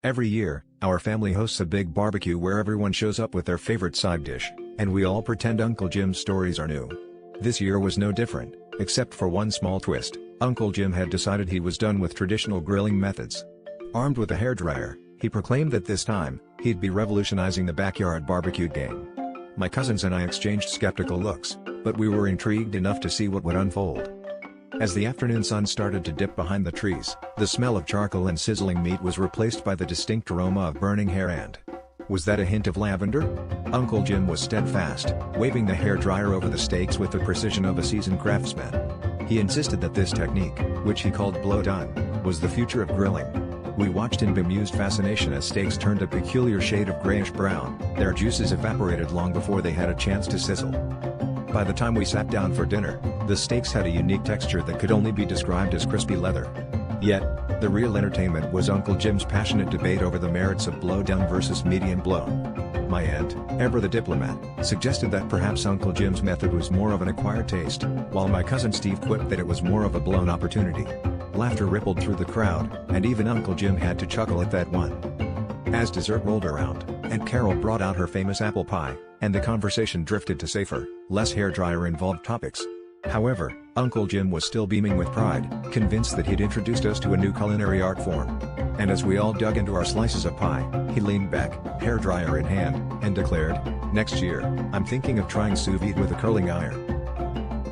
Every year, our family hosts a big barbecue where everyone shows up with their favorite side dish, and we all pretend Uncle Jim's stories are new. This year was no different, except for one small twist. Uncle Jim had decided he was done with traditional grilling methods. Armed with a hairdryer, he proclaimed that this time, he'd be revolutionizing the backyard barbecue game. My cousins and I exchanged skeptical looks, but we were intrigued enough to see what would unfold. As the afternoon sun started to dip behind the trees, the smell of charcoal and sizzling meat was replaced by the distinct aroma of burning hair and... was that a hint of lavender? Uncle Jim was steadfast, waving the hairdryer over the steaks with the precision of a seasoned craftsman. He insisted that this technique, which he called blow done, was the future of grilling. We watched in bemused fascination as steaks turned a peculiar shade of grayish-brown, their juices evaporated long before they had a chance to sizzle. By the time we sat down for dinner, the steaks had a unique texture that could only be described as crispy leather. Yet, the real entertainment was Uncle Jim's passionate debate over the merits of blow-down versus medium blow. My aunt, Ever the diplomat, suggested that perhaps Uncle Jim's method was more of an acquired taste, while my cousin Steve quipped that it was more of a blown opportunity. Laughter rippled through the crowd, and even Uncle Jim had to chuckle at that one. As dessert rolled around, Aunt Carol brought out her famous apple pie, and the conversation drifted to safer, less hairdryer-involved topics. However, Uncle Jim was still beaming with pride, convinced that he'd introduced us to a new culinary art form. And as we all dug into our slices of pie, he leaned back, hairdryer in hand, and declared, "Next year, I'm thinking of trying sous vide with a curling iron."